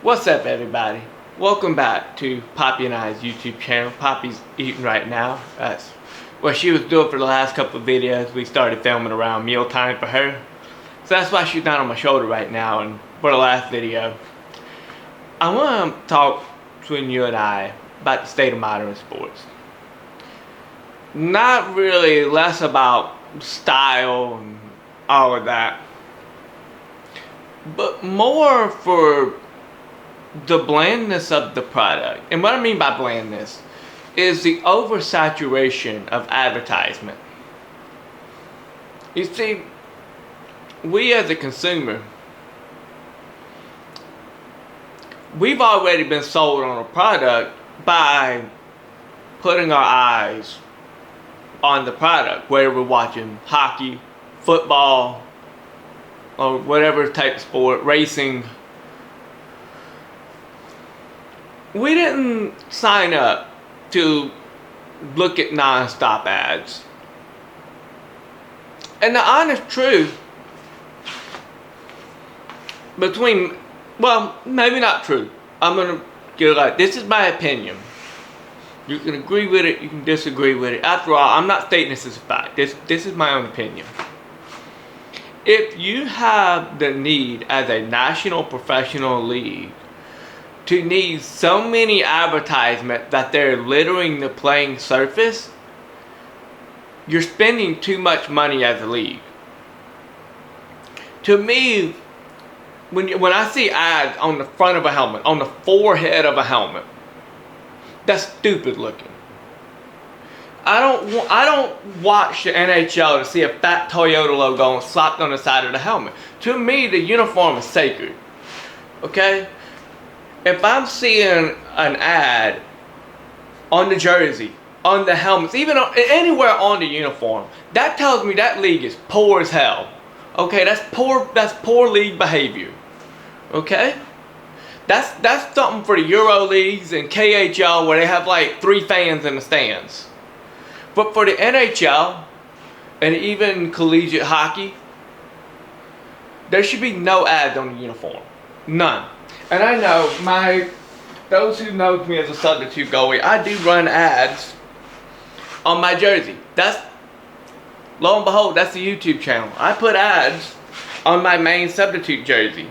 What's up, everybody? Welcome back to Poppy and I's YouTube channel. Poppy's eating right now. That's what she was doing for the last couple of videos. We started filming around mealtime for her. So that's why she's not on my shoulder right now. And for the last video, I want to talk between you and I about the state of modern sports. Not really, less about style and all of that, but more for the blandness of the product. And what I mean by blandness is the oversaturation of advertisement. You see, we as a consumer, we've already been sold on a product by putting our eyes on the product, whether we're watching hockey, football, or whatever type of sport, racing. We didn't sign up to look at non-stop ads. And the honest truth well, maybe not true. I'm going to get it like, this is my opinion. You can agree with it, you can disagree with it. After all, I'm not stating this as a fact. This is my own opinion. If you have the need as a national professional league to need so many advertisements that they're littering the playing surface, you're spending too much money as a league. To me, when I see ads on the front of a helmet, on the forehead of a helmet, that's stupid looking. I don't watch the NHL to see a fat Toyota logo slapped on the side of the helmet. To me, the uniform is sacred. Okay? If I'm seeing an ad on the jersey, on the helmets, even anywhere on the uniform, that tells me that league is poor as hell. Okay, that's poor league behavior. Okay? That's something for the Euro leagues and KHL where they have like 3 fans in the stands. But for the NHL and even collegiate hockey, there should be no ads on the uniform. None. And I know those who know me as a substitute goalie, I do run ads on my jersey. Lo and behold, that's the YouTube channel. I put ads on my main substitute jersey.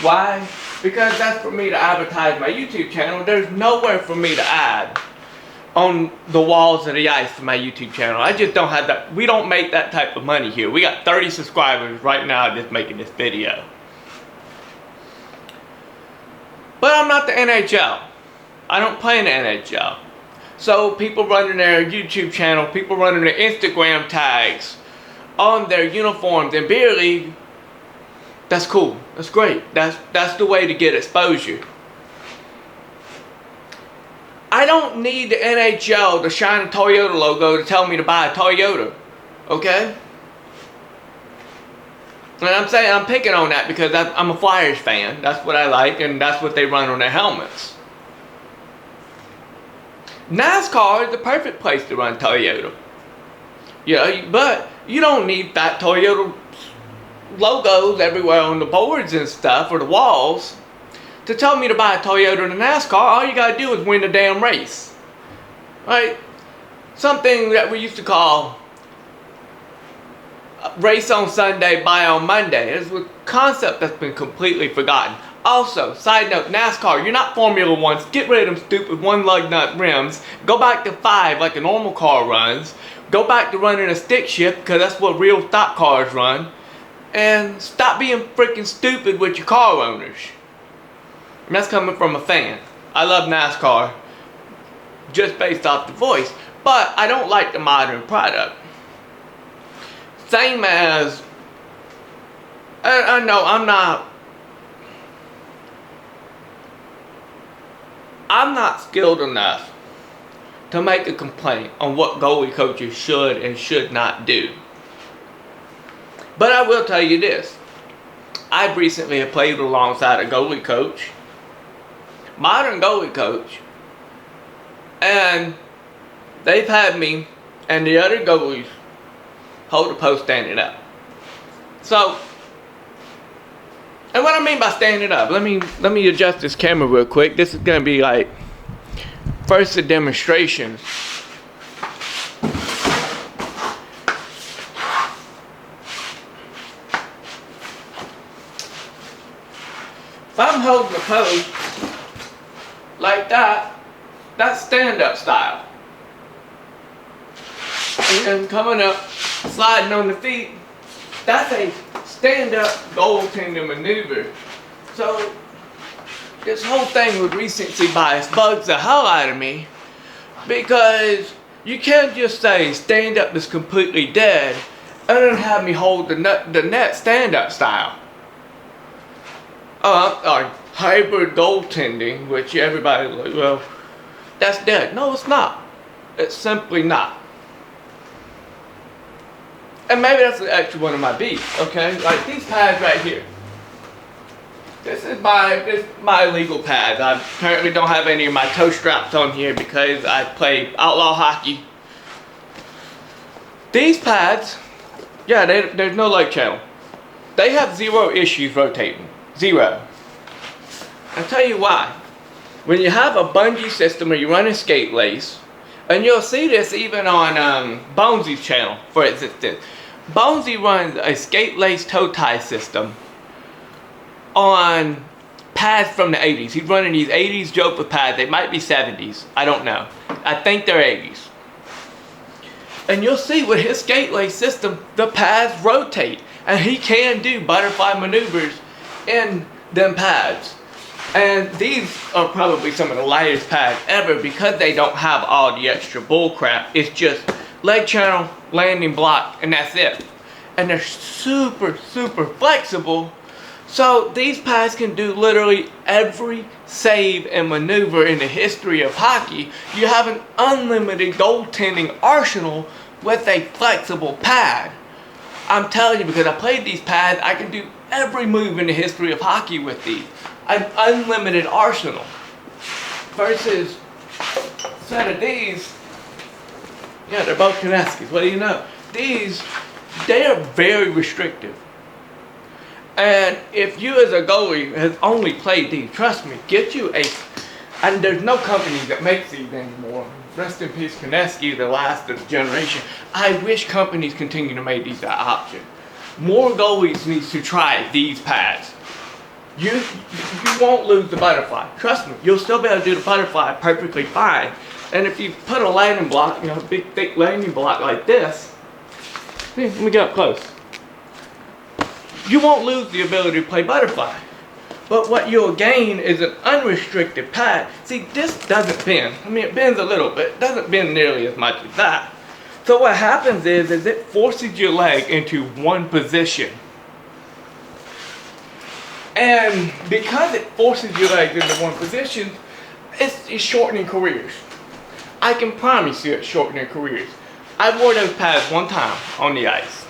Why? Because that's for me to advertise my YouTube channel. There's nowhere for me to add on the walls of the ice to my YouTube channel. I just don't have that. We don't make that type of money here. We got 30 subscribers right now just making this video. But I'm not the NHL. I don't play in the NHL. So people running their YouTube channel, people running their Instagram tags on their uniforms in beer league, that's cool. That's great. That's the way to get exposure. I don't need the NHL to shine a Toyota logo to tell me to buy a Toyota. Okay? And I'm saying I'm picking on that because I'm a Flyers fan. That's what I like, and that's what they run on their helmets. NASCAR is the perfect place to run Toyota. But you don't need fat Toyota logos everywhere on the boards and stuff or the walls to tell me to buy a Toyota in NASCAR. All you gotta do is win the damn race. Right? Something that we used to call race on Sunday, buy on Monday. It's a concept that's been completely forgotten. Also, side note, NASCAR, you're not Formula 1s. Get rid of them stupid 1-lug nut rims. Go back to 5 like a normal car runs. Go back to running a stick shift because that's what real stock cars run. And stop being freaking stupid with your car owners. And that's coming from a fan. I love NASCAR just based off the voice. But I don't like the modern product. Same as, I know I'm not skilled enough to make a complaint on what goalie coaches should and should not do. But I will tell you this. I've recently played alongside a goalie coach, modern goalie coach, and they've had me and the other goalies hold the post standing up. So And what I mean by standing up, let me adjust this camera real quick. This is gonna be like first a demonstration. If I'm holding the pose like that, that's stand-up style. And coming up, sliding on the feet, that's a stand-up goaltender maneuver. So this whole thing with recency bias bugs the hell out of me, because you can't just say stand-up is completely dead and then have me hold the net stand-up style. Hybrid goaltending, which everybody like, well, that's dead. No, it's not. It's simply not. And maybe that's actually one of my beats, okay? Like these pads right here. This is my illegal pads. I currently don't have any of my toe straps on here because I play outlaw hockey. These pads, yeah, there's no leg channel. They have zero issues rotating. Zero. I'll tell you why. When you have a bungee system or you run a skate lace, and you'll see this even on Bonesy's channel, for instance. Bonesy runs a skate lace toe tie system on pads from the 80s. He's running these 80s Jopa pads. They might be 70s. I don't know. I think they're 80s. And you'll see with his skate lace system, the pads rotate. And he can do butterfly maneuvers in them pads. And these are probably some of the lightest pads ever because they don't have all the extra bull crap. It's just leg channel, landing block, and that's it. And they're super, super flexible. So these pads can do literally every save and maneuver in the history of hockey. You have an unlimited goaltending arsenal with a flexible pad. I'm telling you, because I played these pads, I can do every move in the history of hockey with these. An unlimited arsenal. Versus a set of these, yeah, they're both Kaneskis. What do you know? These, they are very restrictive. And if you as a goalie has only played these, trust me, get you a, and there's no company that makes these anymore. Rest in peace, Canadien, the last of the generation. I wish companies continue to make these an option. More goalies need to try these pads. You won't lose the butterfly. Trust me, you'll still be able to do the butterfly perfectly fine. And if you put a landing block, you know, a big thick landing block like this, let me get up close. You won't lose the ability to play butterfly. But what you'll gain is an unrestricted pad. See, this doesn't bend. I mean, it bends a little bit. It doesn't bend nearly as much as that. So what happens is it forces your leg into one position. And because it forces your legs into one position, it's shortening careers. I can promise you it's shortening careers. I wore those pads one time on the ice.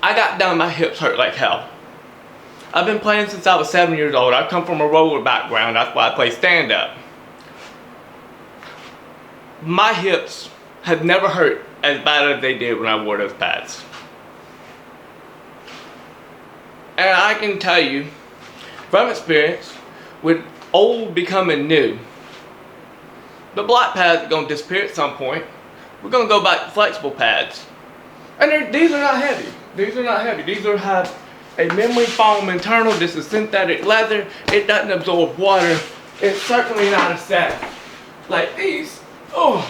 I got done, my hips hurt like hell. I've been playing since I was 7 years old. I come from a roller background, that's why I play stand-up. My hips have never hurt as bad as they did when I wore those pads. And I can tell you, from experience, with old becoming new, the block pads are going to disappear at some point. We're going to go back to flexible pads. And these are not heavy. These are not heavy. These have a memory foam internal. This is synthetic leather. It doesn't absorb water. It's certainly not a set like these. Oh,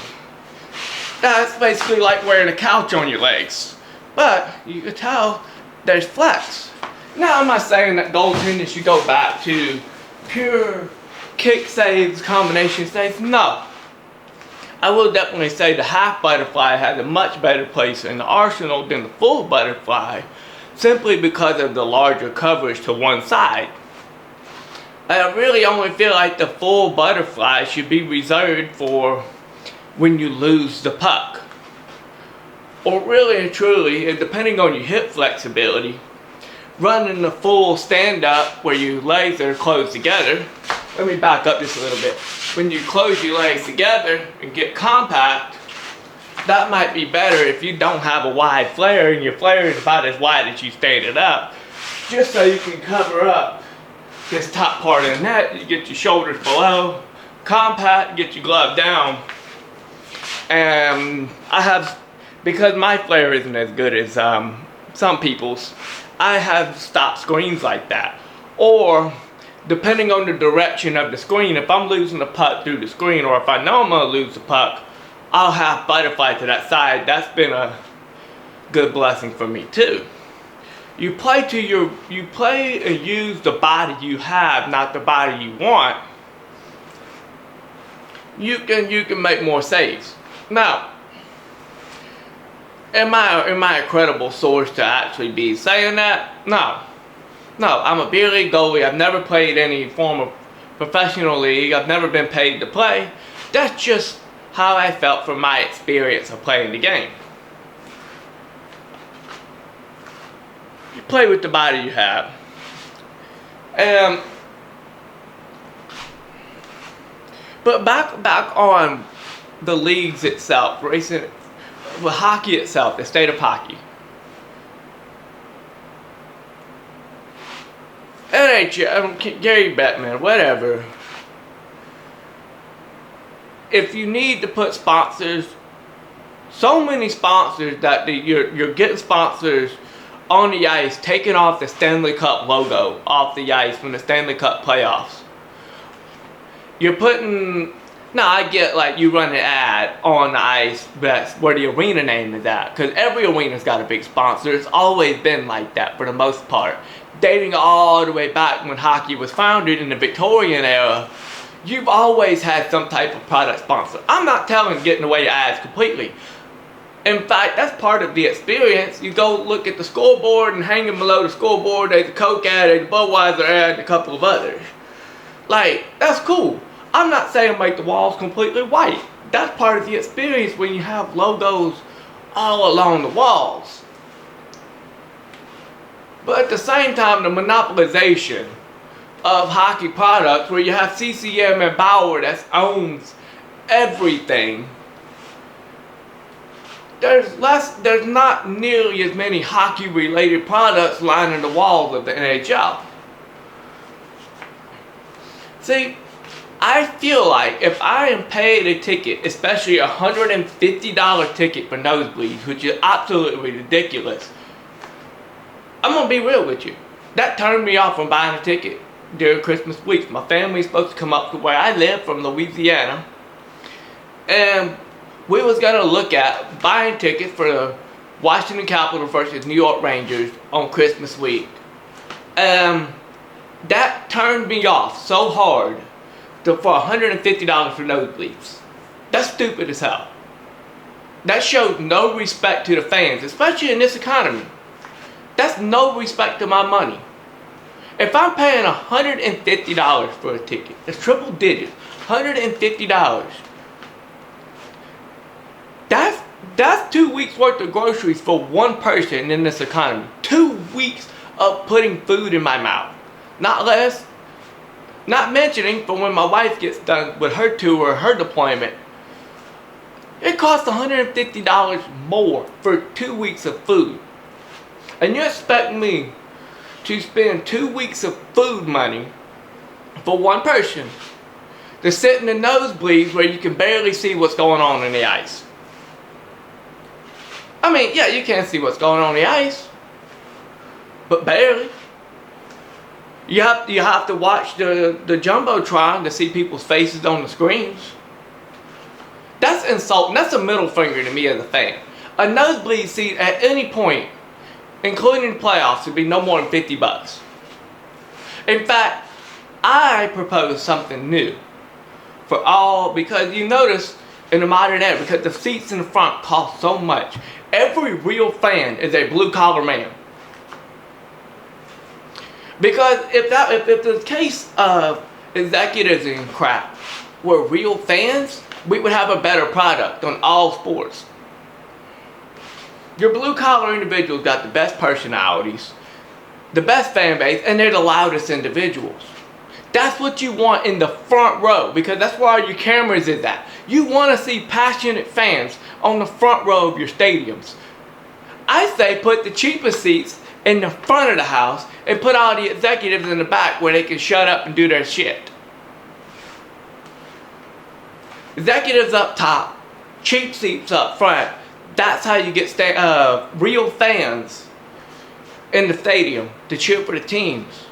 that's basically like wearing a couch on your legs. But you can tell there's flex. Now, I'm not saying that goaltending should go back to pure kick saves, combination saves. No. I will definitely say the half butterfly has a much better place in the arsenal than the full butterfly, simply because of the larger coverage to one side. I really only feel like the full butterfly should be reserved for when you lose the puck. Or really and truly, depending on your hip flexibility, running the full stand-up where your legs are closed together. Let me back up just a little bit. When you close your legs together and get compact, that might be better if you don't have a wide flare and your flare is about as wide as you stand it up. just so you can cover up this top part of the net. You get your shoulders below, compact, get your glove down. And I have, because my flare isn't as good as some people's, I have stopped screens like that. Or, depending on the direction of the screen, if I'm losing the puck through the screen, or if I know I'm going to lose the puck, I'll have butterfly to that side. That's been a good blessing for me too. You play and use the body you have, not the body you want. You can make more saves. Now, am I a credible source to actually be saying that? No, I'm a beer league goalie. I've never played any form of professional league. I've never been paid to play. That's just how I felt from my experience of playing the game. You play with the body you have. But back on the leagues itself, the hockey itself, the state of hockey. NHL, Gary Bettman, whatever. If you need to put sponsors, so many sponsors that you're getting sponsors on the ice, taking off the Stanley Cup logo off the ice from the Stanley Cup playoffs. You're putting, now I get like you run an ad on the ice, that's where the arena name is at, because every arena's got a big sponsor. It's always been like that for the most part. Dating all the way back when hockey was founded in the Victorian era, you've always had some type of product sponsor. I'm not telling getting away ads completely. In fact, that's part of the experience. You go look at the scoreboard, and hanging below the scoreboard, there's a Coke ad, there's a Budweiser ad, and a couple of others. Like, that's cool. I'm not saying make the walls completely white. That's part of the experience when you have logos all along the walls. But at the same time, the monopolization of hockey products, where you have CCM and Bauer that owns everything, there's not nearly as many hockey related products lining the walls of the NHL. See, I feel like if I am paid a ticket, especially a $150 ticket for nosebleeds, which is absolutely ridiculous, I'm gonna be real with you. That turned me off from buying a ticket during Christmas week. My family's supposed to come up to where I live from Louisiana, and we was gonna look at buying tickets for the Washington Capitals versus New York Rangers on Christmas week. That turned me off so hard for $150 for nosebleeds. That's stupid as hell. That shows no respect to the fans, especially in this economy. That's no respect to my money. If I'm paying $150 for a ticket, it's triple digits, $150. That's 2 weeks worth of groceries for one person in this economy. 2 weeks of putting food in my mouth. Not less. Not mentioning for when my wife gets done with her tour, her deployment. It costs $150 more for 2 weeks of food. And you expect me to spend 2 weeks of food money for one person to sit in the nosebleeds where you can barely see what's going on in the ice. I mean, yeah, you can see what's going on in the ice, but barely. You have to watch the Jumbotron to see people's faces on the screens. That's insulting. That's a middle finger to me as a fan. A nosebleed seat at any point, including the playoffs, would be no more than $50. In fact, I propose something new for all, because you notice in the modern era, because the seats in the front cost so much, every real fan is a blue collar man. Because if the case of executives and crap were real fans, we would have a better product on all sports. Your blue collar individuals got the best personalities, the best fan base, and they're the loudest individuals. That's what you want in the front row, because that's where all your cameras is at. You want to see passionate fans on the front row of your stadiums. I say put the cheapest seats in the front of the house and put all the executives in the back where they can shut up and do their shit. Executives up top, cheap seats up front. That's how you get real fans in the stadium to cheer for the teams.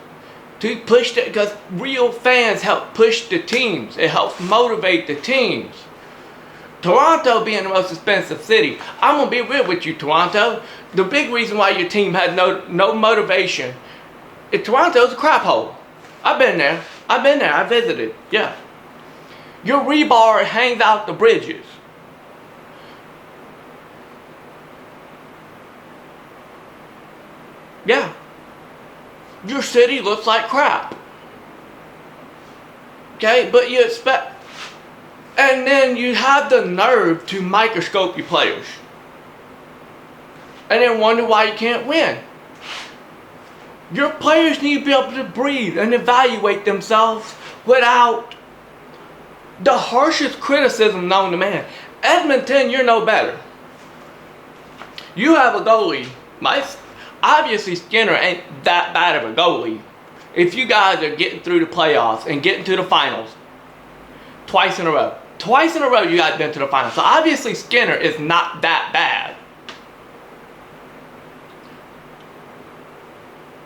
To push it, because real fans help push the teams. It helps motivate the teams. Toronto being the most expensive city, I'm gonna be real with you, Toronto. The big reason why your team had no motivation is Toronto's a crap hole. I've been there. I visited. Yeah. Your rebar hangs out the bridges. Yeah. Your city looks like crap. Okay, but you expect, and then you have the nerve to microscope your players. And then wonder why you can't win. Your players need to be able to breathe and evaluate themselves without the harshest criticism known to man. Edmonton, you're no better. You have a goalie. Obviously Skinner ain't that bad of a goalie. If you guys are getting through the playoffs and getting to the finals twice in a row. Twice in a row you guys been to the finals. So obviously Skinner is not that bad.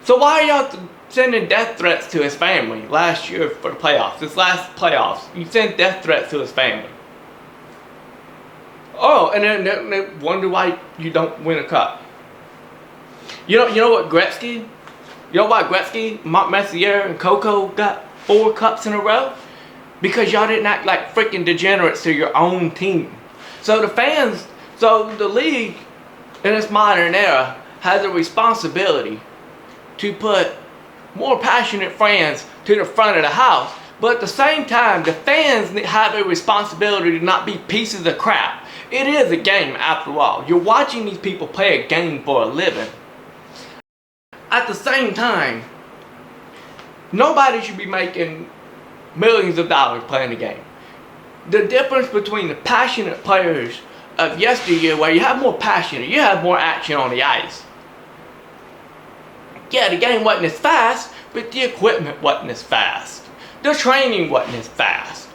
So why are y'all sending death threats to his family last year for the playoffs? This last playoffs, you sent death threats to his family. Oh, and then they wonder why you don't win a cup. You know what Gretzky? You know why Gretzky, Mark Messier, and Coco got 4 cups in a row? Because y'all didn't act like freaking degenerates to your own team. So the league in its modern era has a responsibility to put more passionate fans to the front of the house. But at the same time, the fans have a responsibility to not be pieces of crap. It is a game after all. You're watching these people play a game for a living. At the same time, nobody should be making millions of dollars playing the game. The difference between the passionate players of yesteryear, where you have more passion, you have more action on the ice. Yeah, the game wasn't as fast, but the equipment wasn't as fast. The training wasn't as fast.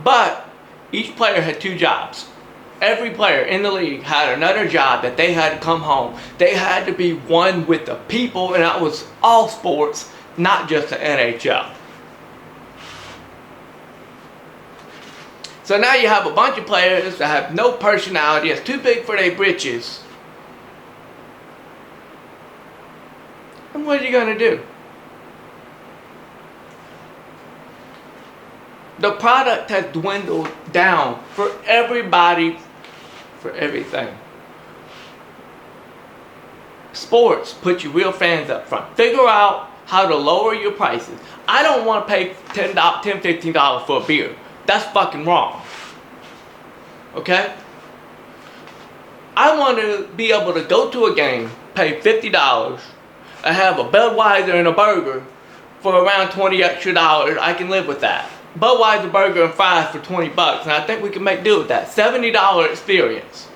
But each player had 2 jobs. Every player in the league had another job that they had to come home. They had to be one with the people, and that was all sports, not just the NHL. So now you have a bunch of players that have no personality, it's too big for their britches. And what are you going to do? The product has dwindled down for everybody, for everything. Sports put your real fans up front. Figure out how to lower your prices. I don't want to pay $10, $15 for a beer. That's fucking wrong. Okay? I want to be able to go to a game, pay $50, and have a Budweiser and a burger for around $20 extra. I can live with that. Budweiser burger and fries for $20, and I think we can make do with that. $70 experience.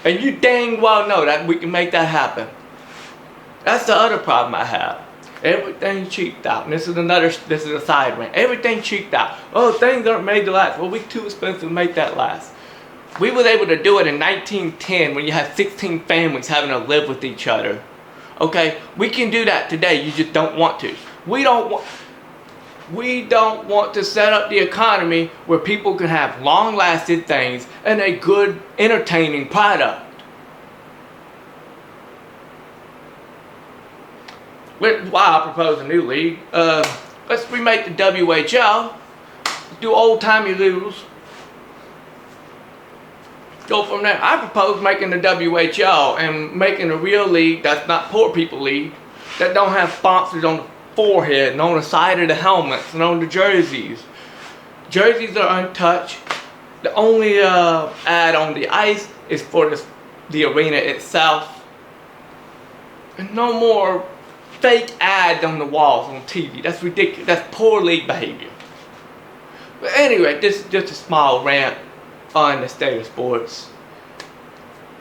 And you dang well know that we can make that happen. That's the other problem I have. Everything cheaped out. And this is a side rant. Everything cheaped out. Oh, things aren't made to last. Well, we're too expensive to make that last. We was able to do it in 1910 when you had 16 families having to live with each other. Okay? We can do that today. You just don't want to. We don't want to set up the economy where people can have long-lasting things and a good, entertaining product. Why I propose a new league. Let's remake the WHL. Let's do old-timey rules. Go from there. I propose making the WHL and making a real league that's not poor people league, that don't have sponsors on the forehead and on the side of the helmets and on the jerseys. Jerseys are untouched. The only ad on the ice is for the arena itself. And no more fake ads on the walls on TV. That's ridiculous. That's poor league behavior. But anyway, this is just a small rant on the state of sports.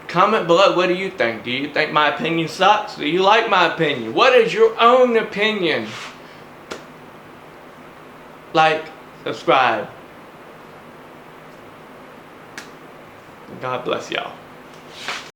Comment below, what do you think? Do you think my opinion sucks? Do you like my opinion? What is your own opinion? Like, subscribe. God bless y'all.